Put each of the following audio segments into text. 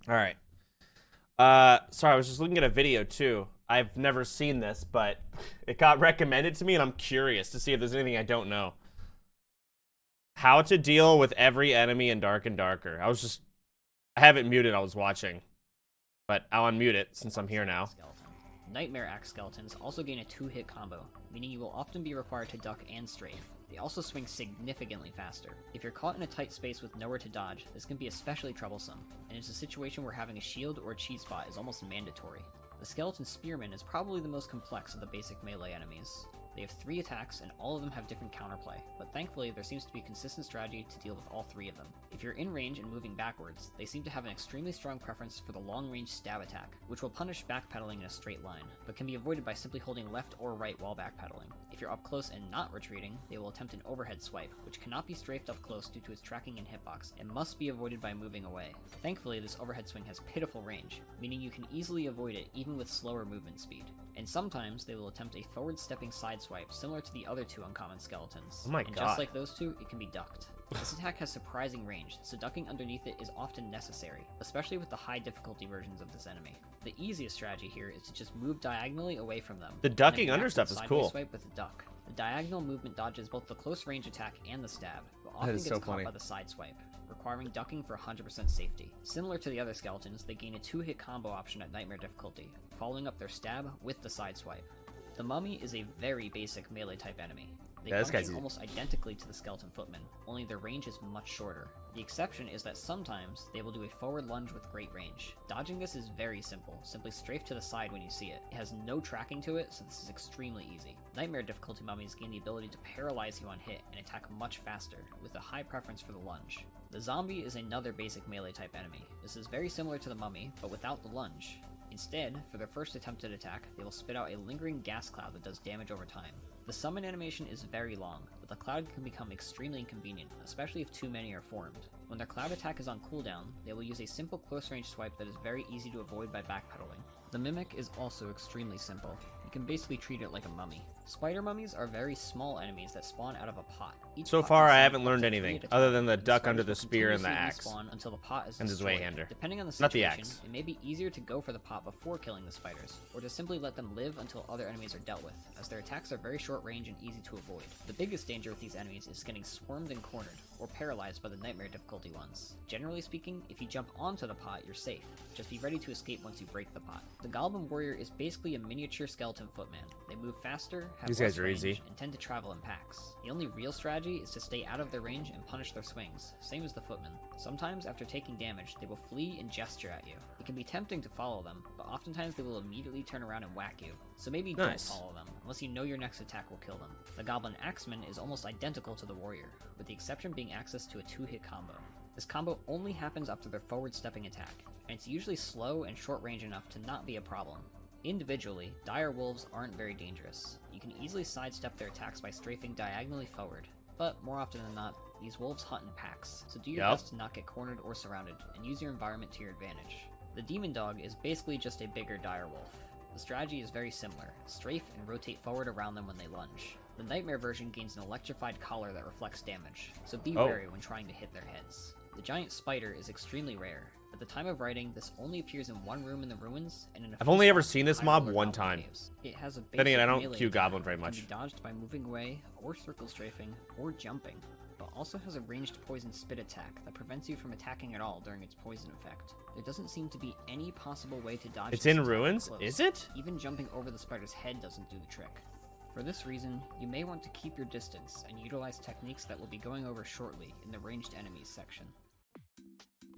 All right. Sorry, I was just looking at a video too. I've never seen this, but it got recommended to me, and I'm curious to see if there's anything I don't know. How to deal with every enemy in Dark and Darker. I have it muted, I was watching. But I'll unmute it since I'm here now. Nightmare Axe skeletons also gain a 2-hit combo, meaning you will often be required to duck and strafe. They also swing significantly faster. If you're caught in a tight space with nowhere to dodge, this can be especially troublesome, and it's a situation where having a shield or a cheat spot is almost mandatory. The Skeleton Spearman is probably the most complex of the basic melee enemies. They have 3 attacks, and all of them have different counterplay, but thankfully there seems to be a consistent strategy to deal with all 3 of them. If you're in range and moving backwards, they seem to have an extremely strong preference for the long-range stab attack, which will punish backpedaling in a straight line, but can be avoided by simply holding left or right while backpedaling. If you're up close and not retreating, they will attempt an overhead swipe, which cannot be strafed up close due to its tracking and hitbox, and must be avoided by moving away. Thankfully, this overhead swing has pitiful range, meaning you can easily avoid it even with slower movement speed. And sometimes they will attempt a forward-stepping side swipe, similar to the other 2 uncommon skeletons. Oh my and god. Just like those 2, it can be ducked. This attack has surprising range, so ducking underneath it is often necessary, especially with the high difficulty versions of this enemy. The easiest strategy here is to just move diagonally away from them. The ducking under stuff is cool. Swipe with a duck. The diagonal movement dodges both the close range attack and the stab, but often is gets so caught funny. by the side swipe, requiring ducking for 100% safety. Similar to the other skeletons, they gain a 2-hit combo option at Nightmare difficulty, following up their stab with the side swipe. The Mummy is a very basic melee type enemy. They function almost identically to the Skeleton Footman, only their range is much shorter. The exception is that sometimes they will do a forward lunge with great range. Dodging this is very simple, simply strafe to the side when you see it. It has no tracking to it, so this is extremely easy. Nightmare difficulty mummies gain the ability to paralyze you on hit and attack much faster, with a high preference for the lunge. The Zombie is another basic melee type enemy. This is very similar to the Mummy, but without the lunge. Instead, for their first attempted attack, they will spit out a lingering gas cloud that does damage over time. The summon animation is very long, but the cloud can become extremely inconvenient, especially if too many are formed. When their cloud attack is on cooldown, they will use a simple close-range swipe that is very easy to avoid by backpedaling. The Mimic is also extremely simple. You can basically treat it like a mummy. Spider mummies are very small enemies that spawn out of a pot. So far, I haven't learned anything other than the duck under the spear and the axe. Until the pot is and his Wayhander. Depending on the Not the situation, axe. it may be easier to go for the pot before killing the spiders, or to simply let them live until other enemies are dealt with, as their attacks are very short range and easy to avoid. The biggest danger with these enemies is getting swarmed and cornered, or paralyzed by the Nightmare difficulty ones. Generally speaking, if you jump onto the pot, you're safe. Just be ready to escape once you break the pot. The Goblin Warrior is basically a miniature skeleton footman. They move faster, have These less guys are range, easy. and tend to travel in packs. The only real strategy is to stay out of their range and punish their swings, same as the footmen. Sometimes, after taking damage, they will flee and gesture at you. It can be tempting to follow them, but oftentimes they will immediately turn around and whack you. So maybe don't follow them, unless you know your next attack will kill them. The Goblin Axeman is almost identical to the Warrior, with the exception being access to a 2-hit combo. This combo only happens after their forward-stepping attack, and it's usually slow and short range enough to not be a problem. Individually, dire wolves aren't very dangerous. You can easily sidestep their attacks by strafing diagonally forward, but more often than not, these wolves hunt in packs, so do your best to not get cornered or surrounded, and use your environment to your advantage. The Demon Dog is basically just a bigger dire wolf. The strategy is very similar: strafe and rotate forward around them when they lunge. The Nightmare version gains an electrified collar that reflects damage, so be wary when trying to hit their heads. The Giant Spider is extremely rare. At the time of writing, this only appears in one room in the ruins, and in a I've only ever seen this mob one time. It has a Then again, I don't melee queue attack Goblin very that much. can be dodged by moving away, or circle strafing, or jumping, but also has a ranged poison spit attack that prevents you from attacking at all during its poison effect. There doesn't seem to be any possible way to dodge It's this in attack ruins? close. Is it? Even jumping over the spider's head doesn't do the trick. For this reason, you may want to keep your distance and utilize techniques that we'll be going over shortly in the ranged enemies section.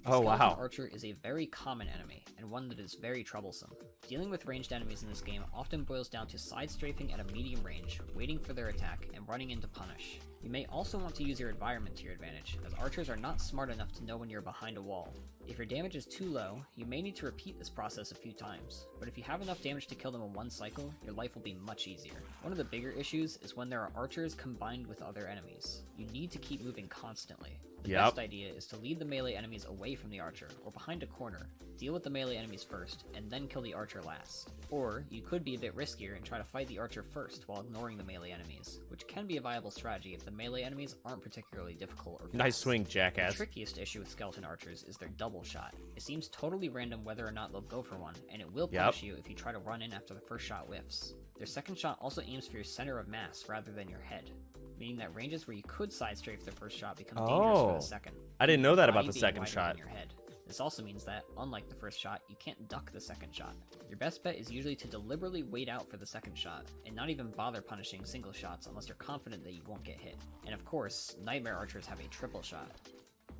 The Oh, Skeleton wow. Archer is a very common enemy, and one that is very troublesome. Dealing with ranged enemies in this game often boils down to side strafing at a medium range, waiting for their attack, and running in to punish. You may also want to use your environment to your advantage, as archers are not smart enough to know when you're behind a wall. If your damage is too low, you may need to repeat this process a few times, but if you have enough damage to kill them in one cycle, your life will be much easier. One of the bigger issues is when there are archers combined with other enemies. You need to keep moving constantly. The best idea is to lead the melee enemies away from the archer, or behind a corner, deal with the melee enemies first, and then kill the archer last. Or, you could be a bit riskier and try to fight the archer first while ignoring the melee enemies, which can be a viable strategy if the melee enemies aren't particularly difficult or fast. Nice swing, jackass. The trickiest issue with skeleton archers is their double double shot. It seems totally random whether or not they'll go for one, and it will punish you if you try to run in after the first shot whiffs. Their second shot also aims for your center of mass rather than your head, meaning that ranges where you could side strafe their first shot become dangerous for the second. I didn't know that about the second shot. Your head. This also means that, unlike the first shot, you can't duck the second shot. Your best bet is usually to deliberately wait out for the second shot, and not even bother punishing single shots unless you're confident that you won't get hit. And of course, Nightmare Archers have a triple shot.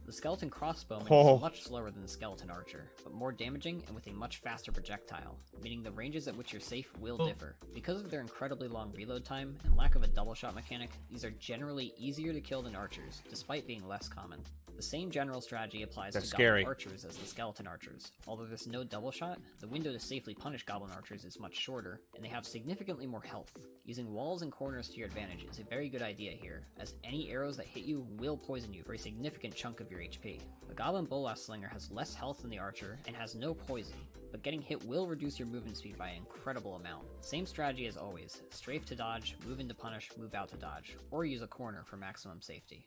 The Skeleton Crossbowman is much slower than the Skeleton Archer, but more damaging and with a much faster projectile, meaning the ranges at which you're safe will differ. Because of their incredibly long reload time and lack of a double shot mechanic, these are generally easier to kill than archers, despite being less common. The same general strategy applies to Goblin Archers as the Skeleton Archers. Although there's no double shot, the window to safely punish Goblin Archers is much shorter, and they have significantly more health. Using walls and corners to your advantage is a very good idea here, as any arrows that hit you will poison you for a significant chunk of your HP. The Goblin Bolas Slinger has less health than the Archer, and has no poison, but getting hit will reduce your movement speed by an incredible amount. Same strategy as always, strafe to dodge, move in to punish, move out to dodge, or use a corner for maximum safety.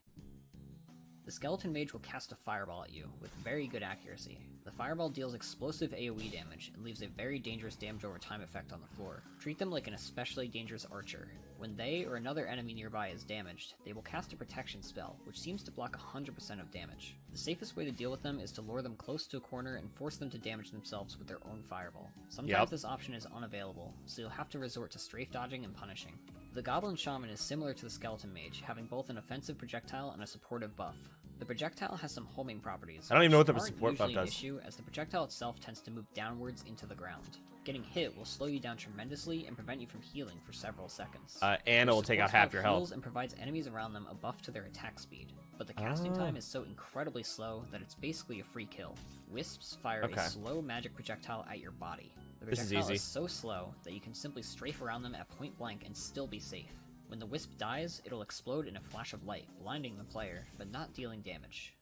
The Skeleton Mage will cast a fireball at you, with very good accuracy. The fireball deals explosive AoE damage, and leaves a very dangerous damage over time effect on the floor. Treat them like an especially dangerous archer. When they or another enemy nearby is damaged, they will cast a protection spell, which seems to block 100% of damage. The safest way to deal with them is to lure them close to a corner and force them to damage themselves with their own fireball. Sometimes this option is unavailable, so you'll have to resort to strafe dodging and punishing. The Goblin Shaman is similar to the Skeleton Mage, having both an offensive projectile and a supportive buff. The projectile has some homing properties. I don't even know what the support buff does. Issue, as the projectile itself tends to move downwards into the ground. Getting hit will slow you down tremendously and prevent you from healing for several seconds. And it will take out half your health. And provides enemies around them a buff to their attack speed. But the casting time is so incredibly slow that it's basically a free kill. Wisps fire a slow magic projectile at your body. The projectile is so slow that you can simply strafe around them at point blank and still be safe. When the wisp dies, it'll explode in a flash of light, blinding the player, but not dealing damage.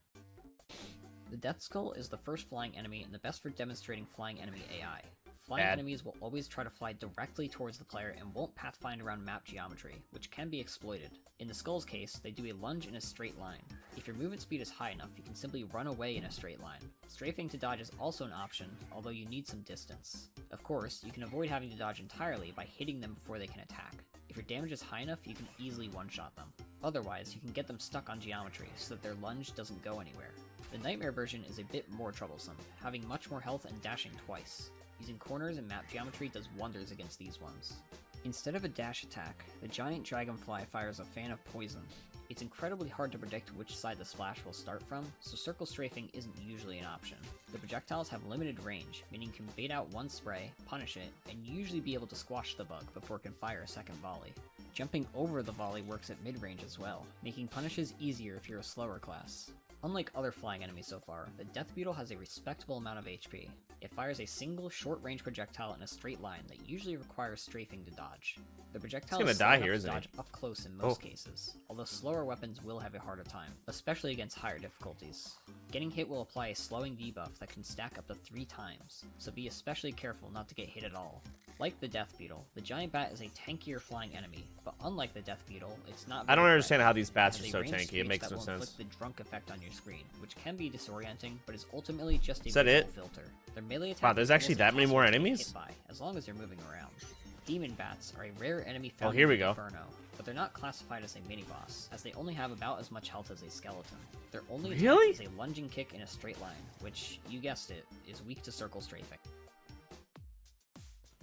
The Death Skull is the first flying enemy and the best for demonstrating flying enemy AI. Flying enemies will always try to fly directly towards the player and won't pathfind around map geometry, which can be exploited. In the Skull's case, they do a lunge in a straight line. If your movement speed is high enough, you can simply run away in a straight line. Strafing to dodge is also an option, although you need some distance. Of course, you can avoid having to dodge entirely by hitting them before they can attack. If your damage is high enough, you can easily one-shot them. Otherwise, you can get them stuck on geometry so that their lunge doesn't go anywhere. The Nightmare version is a bit more troublesome, having much more health and dashing twice. Using corners and map geometry does wonders against these ones. Instead of a dash attack, the giant dragonfly fires a fan of poison. It's incredibly hard to predict which side the splash will start from, so circle strafing isn't usually an option. The projectiles have limited range, meaning you can bait out one spray, punish it, and usually be able to squash the bug before it can fire a second volley. Jumping over the volley works at mid-range as well, making punishes easier if you're a slower class. Unlike other flying enemies so far, the Death Beetle has a respectable amount of HP. It fires a single short-range projectile in a straight line that usually requires strafing to dodge. The projectile is slow enough to dodge up close in most cases, although slower weapons will have a harder time, especially against higher difficulties. Getting hit will apply a slowing debuff that can stack up to 3 times, so be especially careful not to get hit at all. Like the Death Beetle, the giant bat is a tankier flying enemy, but unlike the Death Beetle, it's not I don't understand how these bats are so tanky. It makes no sense. Inflict the drunk effect on your screen, which can be disorienting, but is ultimately just a filter. Their melee attack there's actually that many more enemies? As long as you're moving around. Demon bats are a rare enemy found in Inferno, but they're not classified as a mini-boss, as they only have about as much health as a skeleton. Their only attack is a lunging kick in a straight line, which, you guessed it, is weak to circle strafing.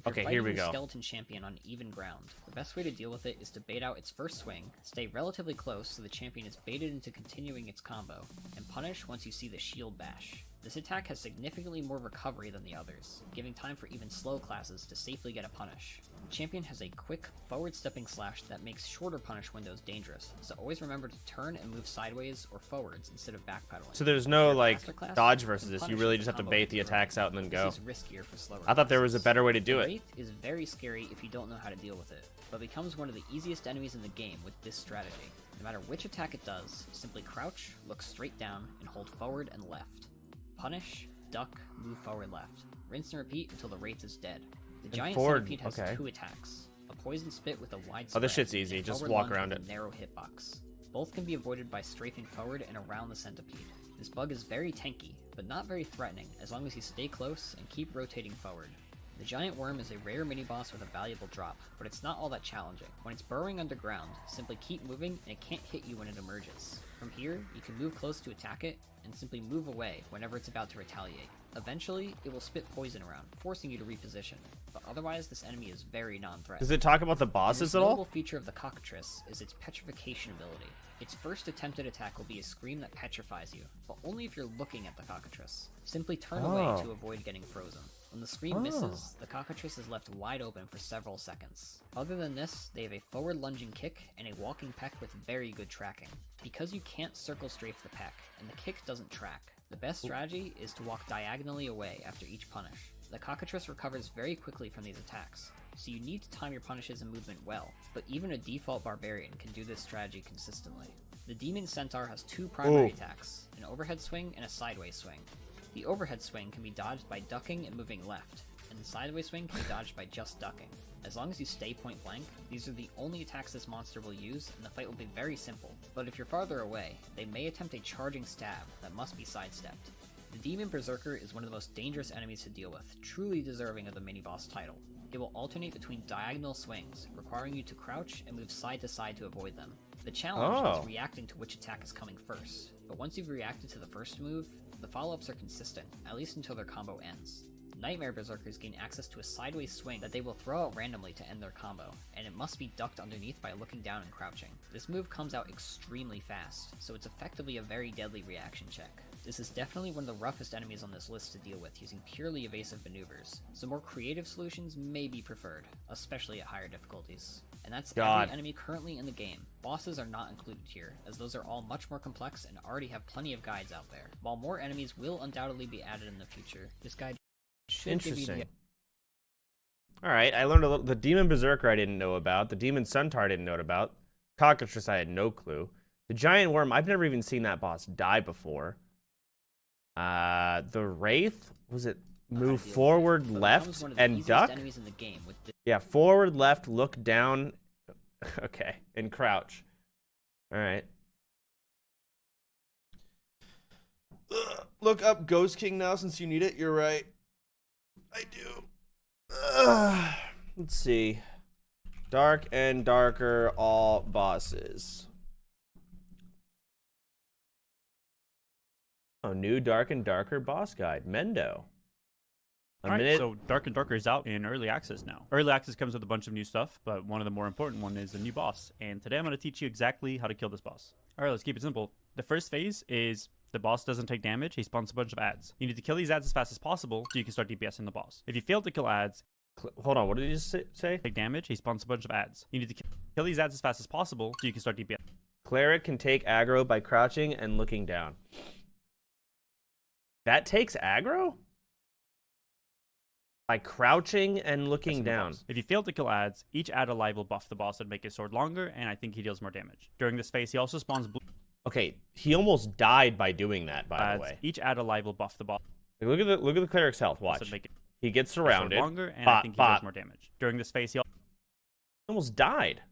Okay, here we go. Skeleton champion on even ground. The best way to deal with it is to bait out its first swing, stay relatively close so the champion is baited into continuing its combo, and punish once you see the shield bash. This attack has significantly more recovery than the others, giving time for even slow classes to safely get a punish. The champion has a quick, forward-stepping slash that makes shorter punish windows dangerous, so always remember to turn and move sideways or forwards instead of backpedaling. So there's no, like, dodge versus this, you really just have to bait the attacks out and then go. This is riskier for slower I thought there was a better way to do it. Wraith is very scary if you don't know how to deal with it, but becomes one of the easiest enemies in the game with this strategy. No matter which attack it does, simply crouch, look straight down, and hold forward and left. Punish, duck, move forward left. Rinse and repeat until the Wraith is dead. The giant centipede has 2 attacks. A poison spit with a wide spread. Oh, this shit's easy. Just walk around it. Narrow hitbox. Both can be avoided by strafing forward and around the centipede. This bug is very tanky, but not very threatening as long as you stay close and keep rotating forward. The giant worm is a rare mini-boss with a valuable drop, but it's not all that challenging. When it's burrowing underground, simply keep moving and it can't hit you when it emerges. From here, you can move close to attack it, and simply move away whenever it's about to retaliate. Eventually, it will spit poison around, forcing you to reposition, but otherwise this enemy is very non-threatening. Does it talk about the bosses at all? The notable feature of the cockatrice is its petrification ability. Its first attempted attack will be a scream that petrifies you, but only if you're looking at the cockatrice. Simply turn away to avoid getting frozen. When the scream misses, the cockatrice is left wide open for several seconds. Other than this, they have a forward lunging kick and a walking peck with very good tracking. Because you can't circle strafe the peck, and the kick doesn't track, the best strategy is to walk diagonally away after each punish. The cockatrice recovers very quickly from these attacks, so you need to time your punishes and movement well, but even a default barbarian can do this strategy consistently. The demon centaur has two primary attacks, an overhead swing and a sideways swing. The overhead swing can be dodged by ducking and moving left, and the sideways swing can be dodged by just ducking. As long as you stay point blank, these are the only attacks this monster will use, and the fight will be very simple. But if you're farther away, they may attempt a charging stab that must be sidestepped. The Demon Berserker is one of the most dangerous enemies to deal with, truly deserving of the mini-boss title. It will alternate between diagonal swings, requiring you to crouch and move side to side to avoid them. The challenge is reacting to which attack is coming first, but once you've reacted to the first move, the follow-ups are consistent, at least until their combo ends. Nightmare Berserkers gain access to a sideways swing that they will throw out randomly to end their combo, and it must be ducked underneath by looking down and crouching. This move comes out extremely fast, so it's effectively a very deadly reaction check. This is definitely one of the roughest enemies on this list to deal with using purely evasive maneuvers, so more creative solutions may be preferred, especially at higher difficulties. And that's every enemy currently in the game. Bosses are not included here, as those are all much more complex and already have plenty of guides out there. While more enemies will undoubtedly be added in the future, this guide should give you the... Alright, I learned a little. The Demon Berserker I didn't know about. The Demon Centaur I didn't know about. Cockatrice I had no clue. The Giant Worm, I've never even seen that boss die before. The Wraith, was it move forward, left, and duck? Yeah, forward, left, look down. Okay, and crouch. Alright. Look up Ghost King now since you need it. You're right. I do. Let's see. Dark and darker all bosses. Oh, new dark and darker boss guide. Mendo. Alright, so Dark and Darker is out in early access now. Early access comes with a bunch of new stuff, but one of the more important one is a new boss. And today I'm going to teach you exactly how to kill this boss. Alright, let's keep it simple. The first phase is the boss doesn't take damage, he spawns a bunch of ads. You need to kill these ads as fast as possible so you can start DPSing the boss. If you fail to kill ads... Hold on, what did you just say? Take damage, he spawns a bunch of ads. You need to kill these ads as fast as possible so you can start DPSing. Cleric can take aggro by crouching and looking down. That takes aggro? By crouching and looking down. If you fail to kill ads, each ad alive will buff the boss and make his sword longer, and I think he deals more damage. During this phase, he also spawns blue. Okay, he almost died by doing that, by the way. Each ad alive will buff the boss. Look at the cleric's health. Watch. He gets surrounded. Longer, and I think he does more damage. During this phase, he almost died.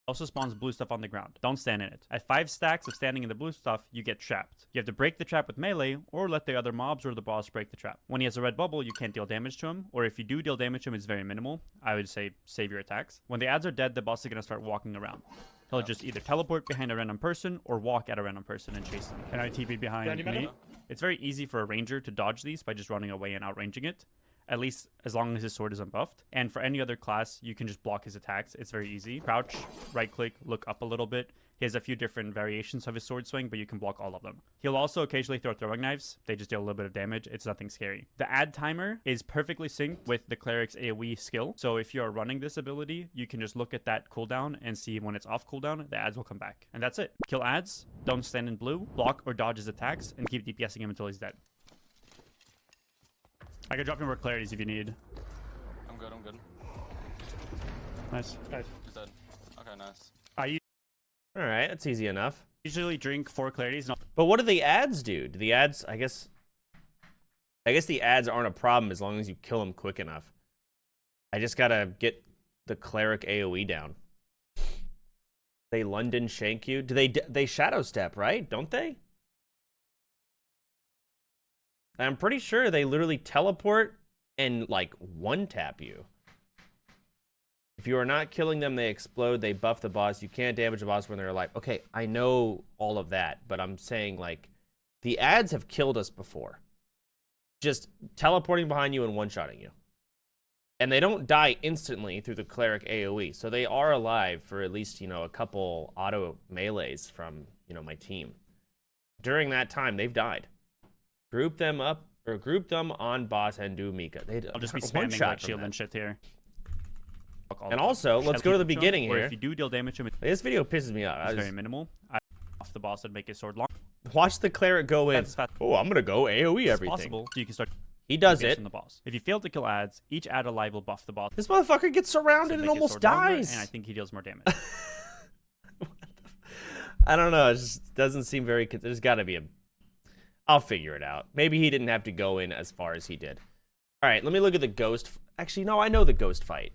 Also spawns blue stuff on the ground. Don't stand in it. At 5 stacks of standing in the blue stuff, you get trapped. You have to break the trap with melee, or let the other mobs or the boss break the trap. When he has a red bubble, you can't deal damage to him, or if you do deal damage to him, it's very minimal. I would say save your attacks. When the ads are dead, the boss is going to start walking around. He'll just either teleport behind a random person, or walk at a random person and chase them. Can I TP behind me? It's very easy for a ranger to dodge these by just running away and outranging it. At least as long as his sword is unbuffed. And for any other class, you can just block his attacks. It's very easy. Crouch, right click, look up a little bit. He has a few different variations of his sword swing, but you can block all of them. He'll also occasionally throw throwing knives. They just deal a little bit of damage. It's nothing scary. The ad timer is perfectly synced with the cleric's AoE skill. So if you're running this ability, you can just look at that cooldown and see when it's off cooldown, the ads will come back. And that's it. Kill ads, don't stand in blue, block or dodge his attacks, and keep DPSing him until he's dead. I can drop you more clarities if you need. I'm good, I'm good. Nice. He's dead. Okay, nice. Alright, that's easy enough. Usually drink 4 clarities. But what do the ads do? Do the ads, I guess the ads aren't a problem as long as you kill them quick enough. I just gotta get the cleric AoE down. They London shank you? Do they shadow step, right? Don't they? I'm pretty sure they literally teleport and, like, one-tap you. If you are not killing them, they explode, they buff the boss. You can't damage the boss when they're alive. Okay, I know all of that, but I'm saying, like, the ads have killed us before. Just teleporting behind you and one-shotting you. And they don't die instantly through the cleric AoE, so they are alive for at least, you know, a couple auto melees from, you know, my team. During that time, they've died. Group them up, or group them on boss and do Mika. I'll just be spamming red shield and shit here. And also, let's go to the beginning or here. If you do deal damage to him, This video pisses me off. it's very minimal. I off the boss and make his sword long. Watch the cleric go in. That's fast. Oh, I'm gonna go AoE It's everything. possible, so you can start He does based it. on the boss. If you fail to kill ads, each ad alive will buff the boss. This motherfucker gets surrounded to and make his almost sword longer, dies. and I think he deals more damage. I don't know. It just doesn't seem very. There's got to be a. I'll figure it out. Maybe he didn't have to go in as far as he did. All right, let me look at the ghost. Actually, no, I know the ghost fight,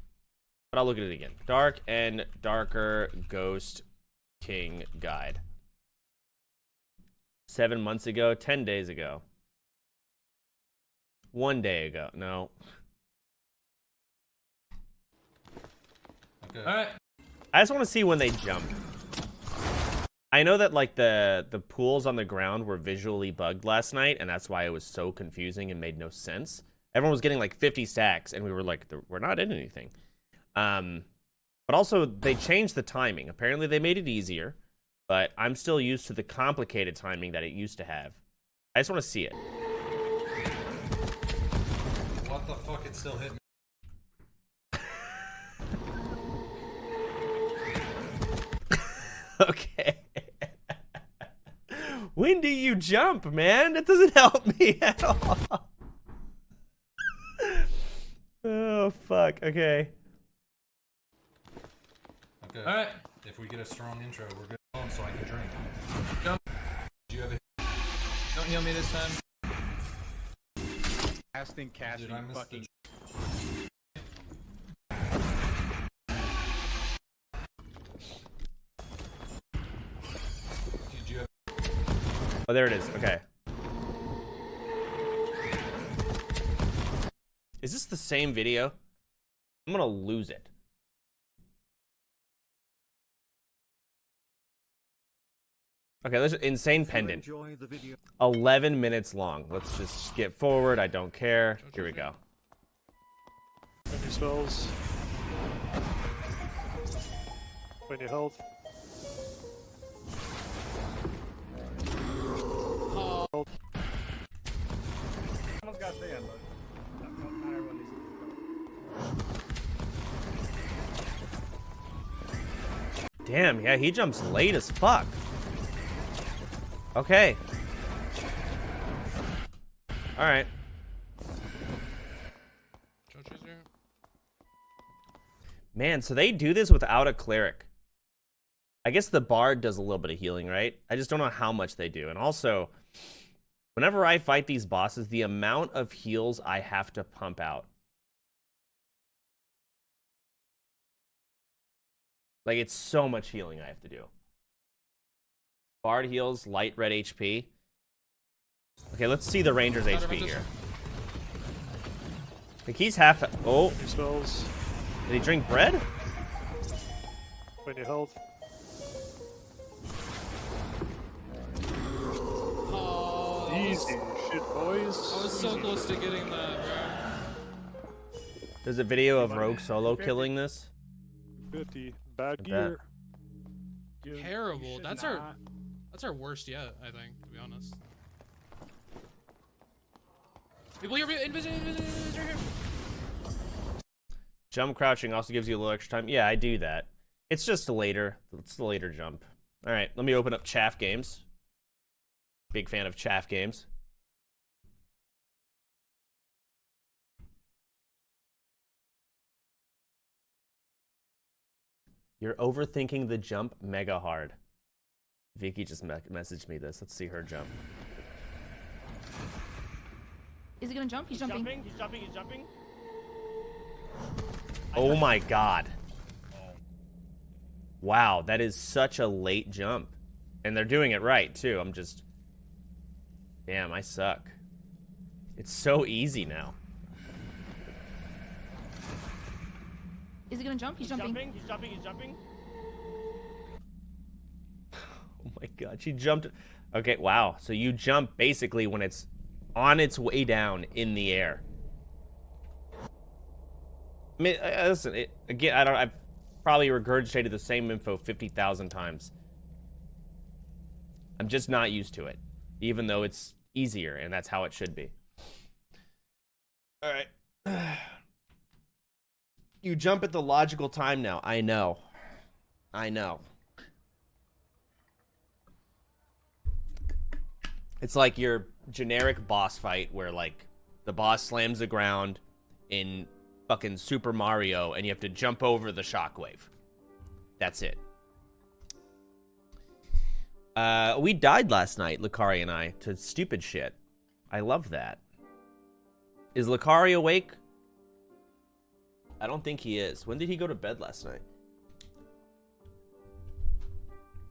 but I'll look at it again. Dark and Darker Ghost King Guide. 7 months ago, 10 days ago. 1 day ago. No. Okay. Alright. I just want to see when they jump. I know that, like, the pools on the ground were visually bugged last night, and that's why it was so confusing and made no sense. Everyone was getting, like, 50 stacks, and we were like, we're not in anything. But also, they changed the timing. Apparently, they made it easier, but I'm still used to the complicated timing that it used to have. I just want to see it. What the fuck? It still hit me. Okay. When do you jump, man? That doesn't help me at all. Oh, fuck. Okay. Okay. Alright. If we get a strong intro, we're good home so I can drink. Jump. Do you have a Don't heal me this time. Casting, Dude, I missed fucking. Did you have Oh, there it is. Okay. Is this the same video? I'm gonna lose it. Okay, let's insane pendant. 11 minutes long. Let's just skip forward. I don't care. Here we go. Any spells? When your health. Someone's got Dan, but not everyone needs to. Damn, yeah, he jumps late as fuck. Okay. Alright. Man, so they do this without a cleric. I guess the bard does a little bit of healing, right? I just don't know how much they do. And also, whenever I fight these bosses, the amount of heals I have to pump out. Like, it's so much healing I have to do. Bard heals, light red HP. Okay, let's see the Ranger's HP here. Like, he's half... Oh, Any spells? did he drink bread? When your health. Easy shit, boys. I was so close to getting that, bro. There's a video of Rogue Solo killing this. 50. Bad bet. gear. Dude, Terrible. you should That's not- our worst yet, I think, to be honest. People here, invisible right here. Jump crouching also gives you a little extra time. Yeah, I do that. It's just a later. It's the later jump. All right, let me open up Chaff Games. Big fan of Chaff Games. You're overthinking the jump mega hard. Vicky just messaged me this. Let's see her jump. Is he gonna jump? He's jumping. He's jumping. He's jumping. Oh my god. Wow, that is such a late jump. And they're doing it right, too. I'm just... Damn, I suck. It's so easy now. Is he gonna jump? He's jumping. He's jumping. He's jumping. Oh my god, she jumped. Okay, wow. So you jump basically when it's on its way down in the air. I mean, listen, again, I've probably regurgitated the same info 50,000 times. I'm just not used to it, even though it's easier, and that's how it should be. All right. You jump at the logical time now. I know. I know. It's like your generic boss fight where, like, the boss slams the ground in fucking Super Mario and you have to jump over the shockwave. That's it. We died last night, Lakari and I, to stupid shit. I love that. Is Lakari awake? I don't think he is. When did he go to bed last night?